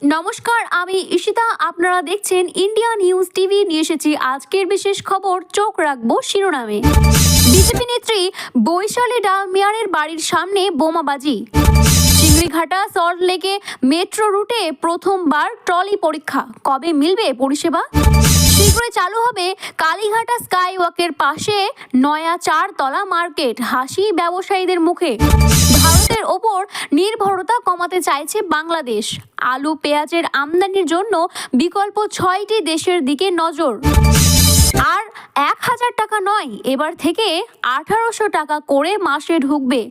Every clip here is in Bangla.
নমস্কার, আমি ঈশিতা। আপনারা দেখছেন ইন্ডিয়া নিউজ টিভি। নিয়ে এসেছি আজকের বিশেষ খবর। চোখ রাখবো শিরোনামে। বিজেপি নেত্রী বৈশালী ডালমিয়ারের বাড়ির সামনে বোমাবাজি। চিংড়িঘাটা সল্টলেকে মেট্রো রুটে প্রথমবার ট্রলি পরীক্ষা। কবে মিলবে পরিষেবা? শীঘ্রই চালু হবে কালীঘাটা স্কাইওয়াকের পাশে নয়া 4 তলা মার্কেট। হাসি ব্যবসায়ীদের মুখে। ভারতের ওপর নির্ভরতা কমাতে চাইছে বাংলাদেশ। আলু পেঁয়াজের আমদানির জন্য বিকল্প 6টি দেশের দিকে নজর। আর 1000 টাকা নয়, এবার থেকে 1800 টাকা করে মাসে ঢুকবে।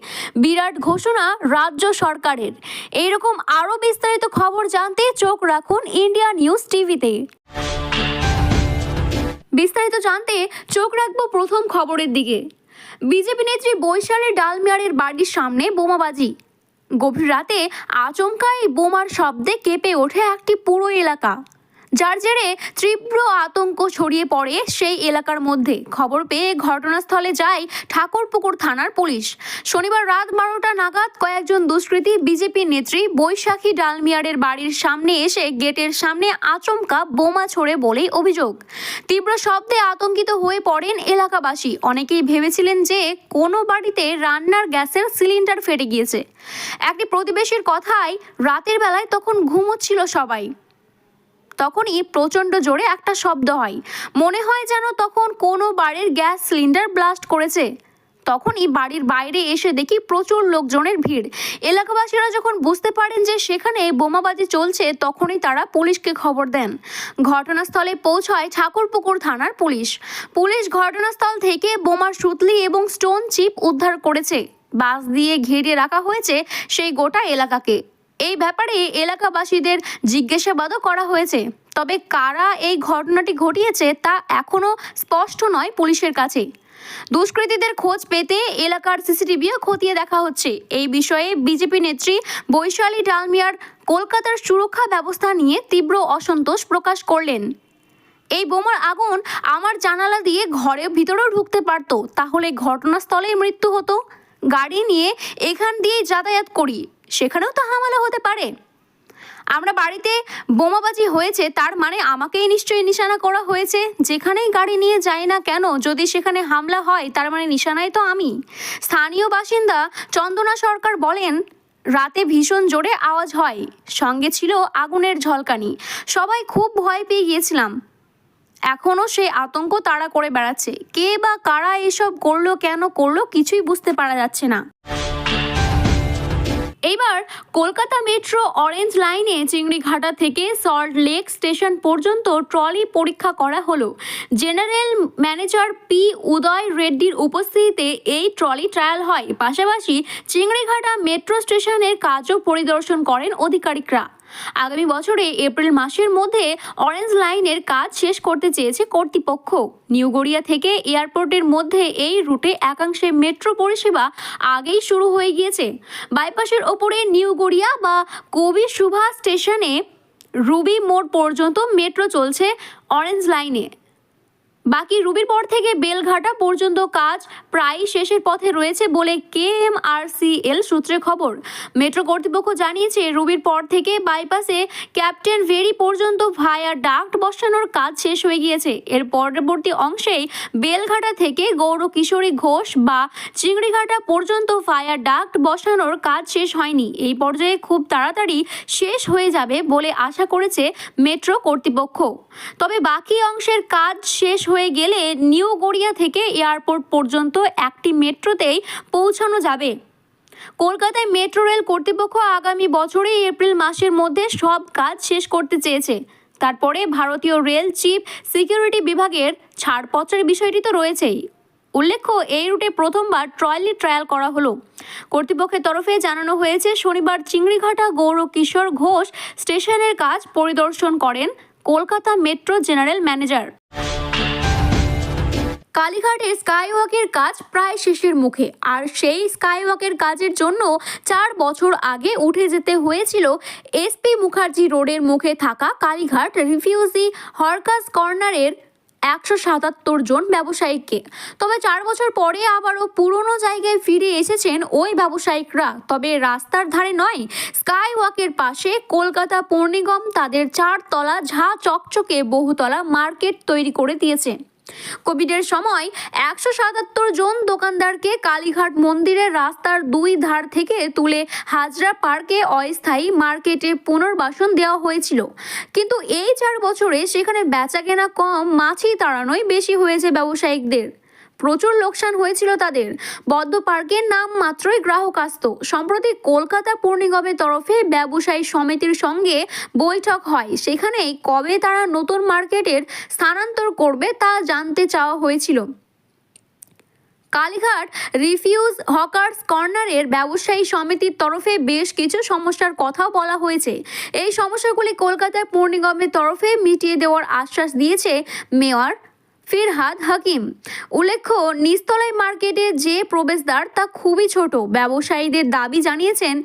বিরাট ঘোষণা রাজ্য সরকারের। এইরকম আরও বিস্তারিত খবর জানতে চোখ রাখুন ইন্ডিয়া নিউজ টিভিতে। বিস্তারিত জানতে চোখ রাখবো প্রথম খবরের দিকে। বিজেপি নেত্রী বৈশালী ডালমিয়ারের বাড়ির সামনে বোমাবাজি। গভীর রাতে আচমকা এই বোমার শব্দে কেঁপে ওঠে একটি পুরো এলাকা, যার জেরে তীব্র আতঙ্ক ছড়িয়ে পড়ে সেই এলাকার মধ্যে। খবর পেয়ে ঘটনাস্থলে যায় ঠাকুরপুকুর থানার পুলিশ। শনিবার রাত 12টা নাগাদ কয়েকজন দুষ্কৃতী বিজেপি নেত্রী বৈশাখী ডালমিয়ারের বাড়ির সামনে এসে গেটের সামনে আচমকা বোমা ছোড়ে বলেই অভিযোগ। তীব্র শব্দে আতঙ্কিত হয়ে পড়েন এলাকাবাসী। অনেকেই ভেবেছিলেন যে কোনো বাড়িতে রান্নার গ্যাসের সিলিন্ডার ফেটে গিয়েছে। একটি প্রতিবেশীর কথায় রাতের বেলায় তখন ঘুমোচ্ছিল সবাই। তখনই প্রচণ্ড জোরে একটা শব্দ হয়। মনে হয় যেন তখন কোনো বাড়ির গ্যাস সিলিন্ডার ব্লাস্ট করেছে। তখনই বাড়ির বাইরে এসে দেখি প্রচুর লোকজনের ভিড়। এলাকাবাসীরা যখন বুঝতে পারেন যে সেখানে বোমাবাজি চলছে, তখনই তারা পুলিশকে খবর দেন। ঘটনাস্থলে পৌঁছায় ঠাকুরপুকুর থানার পুলিশ। পুলিশ ঘটনাস্থল থেকে বোমার সুতলি এবং স্টোন চিপ উদ্ধার করেছে। বাস দিয়ে ঘিরে রাখা হয়েছে সেই গোটা এলাকাকে। এই ব্যাপারে এলাকাবাসীদের জিজ্ঞাসাবাদও করা হয়েছে। তবে কারা এই ঘটনাটি ঘটিয়েছে তা এখনও স্পষ্ট নয় পুলিশের কাছে। দুষ্কৃতীদের খোঁজ পেতে এলাকার সিসিটিভিও খতিয়ে দেখা হচ্ছে। এই বিষয়ে বিজেপি নেত্রী বৈশালী ডালমিয়ার কলকাতার সুরক্ষা ব্যবস্থা নিয়ে তীব্র অসন্তোষ প্রকাশ করলেন। এই বোমার আগুন আমার জানালা দিয়ে ঘরের ভিতরেও ঢুকতে পারত, তাহলে ঘটনাস্থলেই মৃত্যু হতো। গাড়ি নিয়ে এখান দিয়ে যাতায়াত করি, সেখানেও তো হামলা হতে পারে। আমরা বাড়িতে বোমাবাজি হয়েছে তার মানে আমাকেই নিশ্চয়ই নিশানা করা হয়েছে। যেখানেই গাড়ি নিয়ে যাই না কেন, যদি সেখানে হামলা হয় তার মানে নিশানায় তো আমি। স্থানীয় বাসিন্দা চন্দনা সরকার বলেন, রাতে ভীষণ জোরে আওয়াজ হয়, সঙ্গে ছিল আগুনের ঝলকানি। সবাই খুব ভয় পেয়ে গিয়েছিলাম। এখনও সেই আতঙ্ক তাড়া করে বেড়াচ্ছে। কে বা কারা এসব করলো, কেন করলো, কিছুই বুঝতে পারা যাচ্ছে না। এইবার কলকাতা মেট্রো অরেঞ্জ লাইনে চিংড়িঘাটা থেকে সল্ট লেক স্টেশন পর্যন্ত ট্রলি পরীক্ষা করা হলো। জেনারেল ম্যানেজার পি উদয় রেড্ডির উপস্থিতিতে এই ট্রলি ট্রায়াল হয়। পাশাপাশি চিংড়িঘাটা মেট্রো স্টেশনের কাজও পরিদর্শন করেন আধিকারিকরা। আগামী বছরে এপ্রিল মাসের মধ্যে অরেঞ্জ লাইনের কাজ শেষ করতে চেয়েছে কর্তৃপক্ষ। নিউ গড়িয়া থেকে এয়ারপোর্টের মধ্যে এই রুটে একাংশে মেট্রো পরিষেবা আগেই শুরু হয়ে গিয়েছে। বাইপাসের ওপরে নিউ গড়িয়া বা কবি সুভা স্টেশনে রুবি মোড় পর্যন্ত মেট্রো চলছে অরেঞ্জ লাইনে। বাকি রুবির পর থেকে বেলঘাটা পর্যন্ত কাজ প্রায় শেষের পথে রয়েছে বলে KMRCL সূত্রে খবর। মেট্রো কর্তৃপক্ষ জানিয়েছে, রুবির পর থেকে বাইপাসে ক্যাপ্টেন ভেরি পর্যন্ত ভায়া ডাক্ট বসানোর কাজ শেষ হয়ে গিয়েছে। এর পরবর্তী অংশেই বেলঘাটা থেকে গৌরকিশোরী ঘোষ বা চিংড়িঘাটা পর্যন্ত ভায়া ডাক্ট বসানোর কাজ শেষ হয়নি। এই পর্যায়ে খুব তাড়াতাড়ি শেষ হয়ে যাবে বলে আশা করেছে মেট্রো কর্তৃপক্ষ। তবে বাকি অংশের কাজ শেষ হয়ে গেলে নিউ গড়িয়া থেকে এয়ারপোর্ট পর্যন্ত একটি মেট্রোতেই পৌঁছানো যাবে। কলকাতায় মেট্রো রেল কর্তৃপক্ষ আগামী বছরেই এপ্রিল মাসের মধ্যে সব কাজ শেষ করতে চেয়েছে। তারপরে ভারতীয় রেল চিফ সিকিউরিটি বিভাগের ছাড়পত্রের বিষয়টি তো রয়েছেই। উল্লেখ্য, এই রুটে প্রথমবার ট্রলি ট্রায়াল করা হলো। কর্তৃপক্ষের তরফে জানানো হয়েছে, শনিবার চিংড়িঘাটা গৌরকিশোর ঘোষ স্টেশনের কাজ পরিদর্শন করেন কলকাতা মেট্রো জেনারেল ম্যানেজার। কালীঘাটের স্কাইওয়াকের কাজ প্রায় শেষের মুখে। আর সেই স্কাইওয়াকের কাজের জন্য 4 বছর আগে উঠে যেতে হয়েছিল SP মুখার্জি রোডের মুখে থাকা কালীঘাট রিফিউজি হরকাস কর্নারের 177 জন ব্যবসায়িককে। তবে 4 বছর পরে আবারও পুরনো জায়গায় ফিরে এসেছেন ওই ব্যবসায়িকরা, তবে রাস্তার ধারে নয়, স্কাই ওয়াকের পাশে। কলকাতা পৌর নিগম তাদের 4 তলা ঝা চকচকে বহুতলা মার্কেট তৈরি করে দিয়েছে। কোভিডের সময় 177 জন দোকানদারকে কালীঘাট মন্দিরের রাস্তার 2 ধার থেকে তুলে হাজরা পার্কে অস্থায়ী মার্কেটে পুনর্বাসন দেওয়া হয়েছিল। কিন্তু এই 4 বছরে সেখানে বেচাকেনা কম, মাছি তাড়ানোই বেশি হয়েছে ব্যবসায়িকদের। প্রচুর লোকসান হয়েছিল তাদের। বদ্ধ পার্কের নাম মাত্রই গ্রাহক আসত। সম্প্রতি কলকাতা পৌর নিগমের তরফে ব্যবসায়ী সমিতির সঙ্গে বৈঠক হয়। সেখানে কবে তারা নতুন মার্কেটের স্থানান্তর করবে তা জানতে চাওয়া হয়েছিল। কালীঘাট রিফিউজ হকার্স কর্নারের ব্যবসায়ী সমিতির তরফে বেশ কিছু সমস্যার কথাও বলা হয়েছে। এই সমস্যাগুলি কলকাতা পৌর নিগমের তরফে মিটিয়ে দেওয়ার আশ্বাস দিয়েছে মেয়র ফিরহাদ হাকিম। উল্লেখ্য, নিচতলাই মার্কেটে যে প্রবেশদ্বার তা খুবই ছোট। ব্যবসায়ীদের দাবি জানিয়েছেন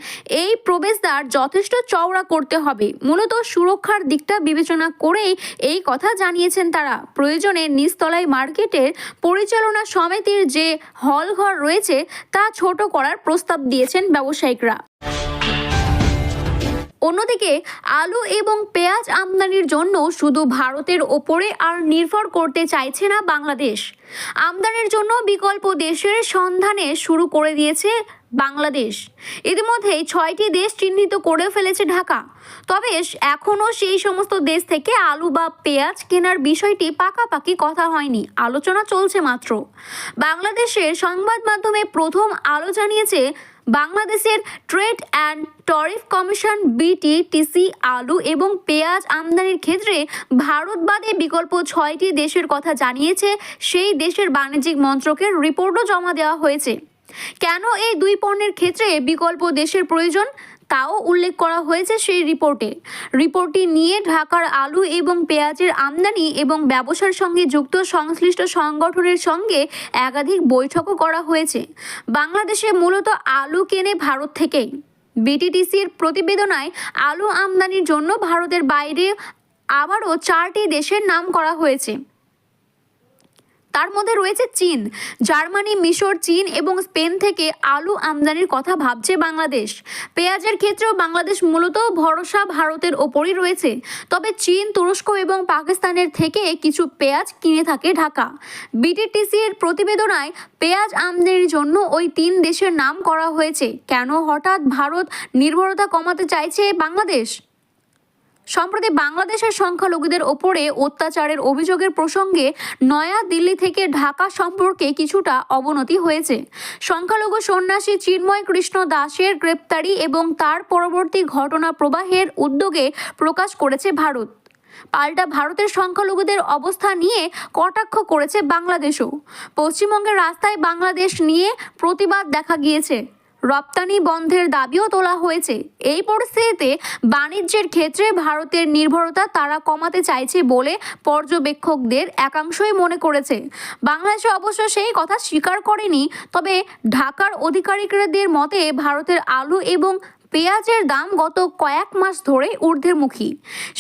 এই প্রবেশদ্বার যথেষ্ট চওড়া করতে হবে। মূলত সুরক্ষার দিকটা বিবেচনা করেই এই কথা জানিয়েছেন তারা। প্রয়োজনে নিচতলাই মার্কেটের পরিচালনা সমিতির যে হলঘর রয়েছে তা ছোট করার প্রস্তাব দিয়েছেন ব্যবসায়িকরা। অন্যদিকে আলু এবং পেঁয়াজ আমদানির জন্য শুধু ভারতের ওপরে আর নির্ভর করতে চাইছে না বাংলাদেশ। আমদানির জন্য বিকল্প দেশের সন্ধানে শুরু করে দিয়েছে বাংলাদেশ। ইতিমধ্যেই 6টি দেশ চিহ্নিত করে ফেলেছে ঢাকা। তবে এখনও সেই সমস্ত দেশ থেকে আলু বা পেঁয়াজ কেনার বিষয়টি পাকাপাকি কথা হয়নি, আলোচনা চলছে মাত্র। বাংলাদেশের সংবাদ মাধ্যমে প্রথম আলো জানিয়েছে বাংলাদেশের ট্রেড অ্যান্ড টরিফ কমিশন BTTC আলু এবং পেঁয়াজ আমদানির ক্ষেত্রে ভারত বাদে বিকল্প 6টি দেশের কথা জানিয়েছে। সেই দেশের বাণিজ্যিক মন্ত্রকের রিপোর্টও জমা দেওয়া হয়েছে। কেন এই 2 পণ্যের ক্ষেত্রে বিকল্প দেশের প্রয়োজন তাও উল্লেখ করা হয়েছে সেই রিপোর্টে। রিপোর্টটি নিয়ে ঢাকার আলু এবং পেঁয়াজের আমদানি এবং ব্যবসার সঙ্গে যুক্ত সংশ্লিষ্ট সংগঠনের সঙ্গে একাধিক বৈঠকও করা হয়েছে। বাংলাদেশে মূলত আলু কেনে ভারত থেকেই। BTTCর প্রতিবেদনায় আলু আমদানির জন্য ভারতের বাইরে আবারও 4টি দেশের নাম করা হয়েছে। তার মধ্যে রয়েছে চীন, জার্মানি, মিশর, চীন এবং স্পেন থেকে আলু আমদানির কথা ভাবছে বাংলাদেশ। পেঁয়াজের ক্ষেত্রেও বাংলাদেশ মূলত ভরসা ভারতের ওপরই রয়েছে। তবে চীন, তুরস্ক এবং পাকিস্তানের থেকে কিছু পেঁয়াজ কিনে থাকে ঢাকা। BTTCর প্রতিবেদনায় পেঁয়াজ আমদানির জন্য ওই 3 দেশের নাম করা হয়েছে। কেন হঠাৎ ভারত নির্ভরতা কমাতে চাইছে বাংলাদেশ? সম্প্রতি বাংলাদেশের সংখ্যালঘুদের ওপরে অত্যাচারের অভিযোগের প্রসঙ্গে নয়া দিল্লি থেকে ঢাকা সম্পর্কে কিছুটা অবনতি হয়েছে। সংখ্যালঘু সন্ন্যাসী চিন্ময় কৃষ্ণ দাসের গ্রেপ্তারি এবং তার পরবর্তী ঘটনা প্রবাহের উদ্যোগে প্রকাশ করেছে ভারত। পাল্টা ভারতের সংখ্যালঘুদের অবস্থা নিয়ে কটাক্ষ করেছে বাংলাদেশও। পশ্চিমবঙ্গের রাস্তায় বাংলাদেশ নিয়ে প্রতিবাদ দেখা গিয়েছে। রপ্তানি বন্ধের দাবিও তোলা হয়েছে। এই পরিস্থিতিতে বাণিজ্যের ক্ষেত্রে ভারতের নির্ভরতা তারা কমাতে চাইছে বলে পর্যবেক্ষকদের একাংশই মনে করেছে। বাংলাদেশ অবশ্য সেই কথা স্বীকার করেনি। তবে ঢাকার আধিকারিকদের মতে ভারতের আলু এবং পেঁয়াজের দাম গত কয়েক মাস ধরে ঊর্ধ্বমুখী।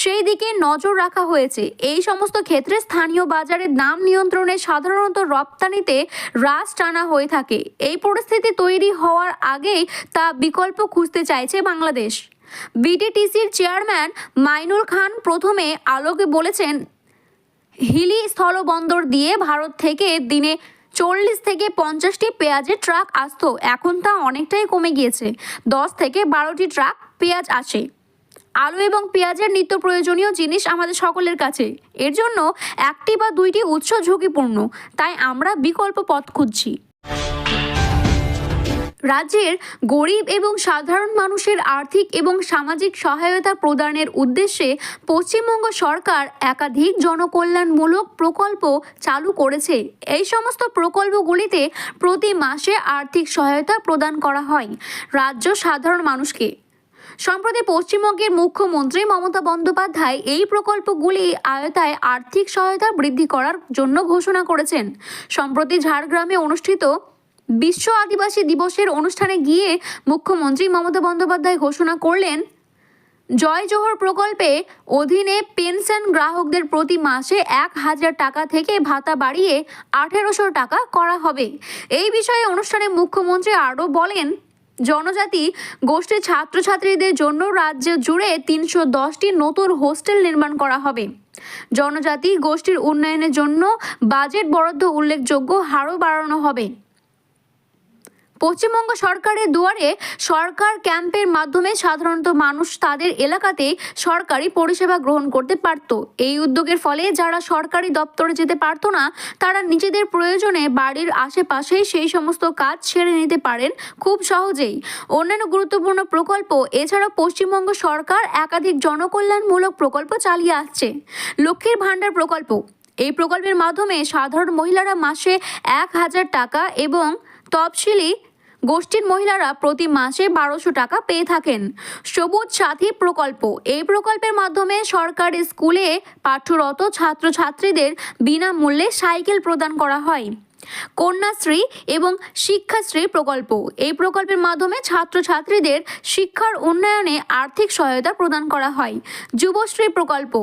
সেই দিকে নজর রাখা হয়েছে। এই সমস্ত ক্ষেত্রে স্থানীয় বাজারের দাম নিয়ন্ত্রণে সাধারণত রপ্তানিতে হ্রাস টানা হয়ে থাকে। এই পরিস্থিতি তৈরি হওয়ার আগেই তা বিকল্প খুঁজতে চাইছে বাংলাদেশ। BTTCর চেয়ারম্যান মাইনুল খান প্রথমে আলোকে বলেছেন, হিলি স্থলবন্দর দিয়ে ভারত থেকে দিনে 40 থেকে 50টি পেঁয়াজের ট্রাক আসতো। এখন তা অনেকটাই কমে গিয়েছে। 10 থেকে 12টি ট্রাক পেঁয়াজ আসে। আলু এবং পেঁয়াজের নিত্য প্রয়োজনীয় জিনিস আমাদের সকলের কাছে। এর জন্য 1টি বা 2টি উৎস ঝুঁকিপূর্ণ। তাই আমরা বিকল্প পথ খুঁজছি। রাজ্যের গরিব এবং সাধারণ মানুষের আর্থিক এবং সামাজিক সহায়তা প্রদানের উদ্দেশ্যে পশ্চিমবঙ্গ সরকার একাধিক জনকল্যাণমূলক প্রকল্প চালু করেছে। এই সমস্ত প্রকল্পগুলিতে প্রতি মাসে আর্থিক সহায়তা প্রদান করা হয় রাজ্য সাধারণ মানুষকে। সম্প্রতি পশ্চিমবঙ্গের মুখ্যমন্ত্রী মমতা বন্দ্যোপাধ্যায় এই প্রকল্পগুলি আওতায় আর্থিক সহায়তা বৃদ্ধি করার জন্য ঘোষণা করেছেন। সম্প্রতি ঝাড়গ্রামে অনুষ্ঠিত বিশ্ব আদিবাসী দিবসের অনুষ্ঠানে গিয়ে মুখ্যমন্ত্রী মমতা বন্দ্যোপাধ্যায় ঘোষণা করলেন, জয় জোহর প্রকল্পে অধীনে পেনশন গ্রাহকদের প্রতি মাসে 1,000 টাকা থেকে ভাতা বাড়িয়ে 1,800 টাকা করা হবে। এই বিষয়ে অনুষ্ঠানে মুখ্যমন্ত্রী আরও বলেন, জনজাতি গোষ্ঠীর ছাত্রছাত্রীদের জন্য রাজ্য জুড়ে 310টি নতুন হোস্টেল নির্মাণ করা হবে। জনজাতি গোষ্ঠীর উন্নয়নের জন্য বাজেট বরাদ্দ উল্লেখযোগ্য হারও বাড়ানো হবে। পশ্চিমবঙ্গ সরকারের দুয়ারে সরকার ক্যাম্পের মাধ্যমে সাধারণত মানুষ তাদের এলাকাতে সরকারি পরিষেবা গ্রহণ করতে পারত। এই উদ্যোগের ফলে যারা সরকারি দপ্তরে যেতে পারত না, তারা নিজেদের প্রয়োজনে বাড়ির আশেপাশেই সেই সমস্ত কাজ সেরে নিতে পারেন খুব সহজেই। অন্যান্য গুরুত্বপূর্ণ প্রকল্প এছাড়াও পশ্চিমবঙ্গ সরকার একাধিক জনকল্যাণমূলক প্রকল্প চালিয়ে আসছে। লক্ষ্মীর ভাণ্ডার প্রকল্প, এই প্রকল্পের মাধ্যমে সাধারণ মহিলারা মাসে 1,000 টাকা এবং তফসিলি গোষ্ঠীর মহিলারা প্রতি মাসে 1,200 টাকা পেয়ে থাকেন। সবুজ সাথী প্রকল্প, এই প্রকল্পের মাধ্যমে সরকারি স্কুলে পাঠরত ছাত্রছাত্রীদের বিনামূল্যে সাইকেল প্রদান করা হয়। কন্যাশ্রী এবং শিক্ষাশ্রী প্রকল্প, এই প্রকল্পের মাধ্যমে ছাত্রছাত্রীদের শিক্ষার উন্নয়নে আর্থিক সহায়তা প্রদান করা হয়। যুবশ্রী প্রকল্প,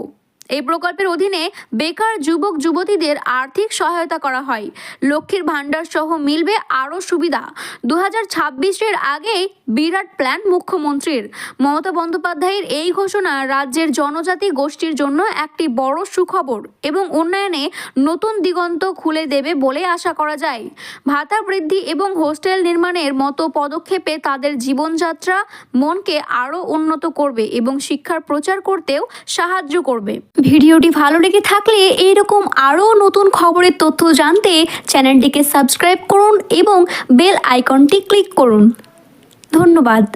এই প্রকল্পের অধীনে বেকার যুবক যুবতীদের আর্থিক সহায়তা করা হয়। লক্ষ্মীর ভাণ্ডার সহ মিলবে আরও সুবিধা। 2026-এর আগেই বিরাট প্ল্যান মুখ্যমন্ত্রীর। মমতা বন্দ্যোপাধ্যায়ের এই ঘোষণা রাজ্যের জনজাতি গোষ্ঠীর জন্য একটি বড় সুখবর এবং উন্নয়নে নতুন দিগন্ত খুলে দেবে বলে আশা করা যায়। ভাতা বৃদ্ধি এবং হোস্টেল নির্মাণের মতো পদক্ষেপে তাদের জীবনযাত্রা মনকে আরও উন্নত করবে এবং শিক্ষার প্রচার করতেও সাহায্য করবে। ভিডিওটি ভালো লেগে থাকলে এইরকম আরও নতুন খবরের তথ্য জানতে চ্যানেলটিকে সাবস্ক্রাইব করুন এবং বেল আইকনটি ক্লিক করুন। ধন্যবাদ।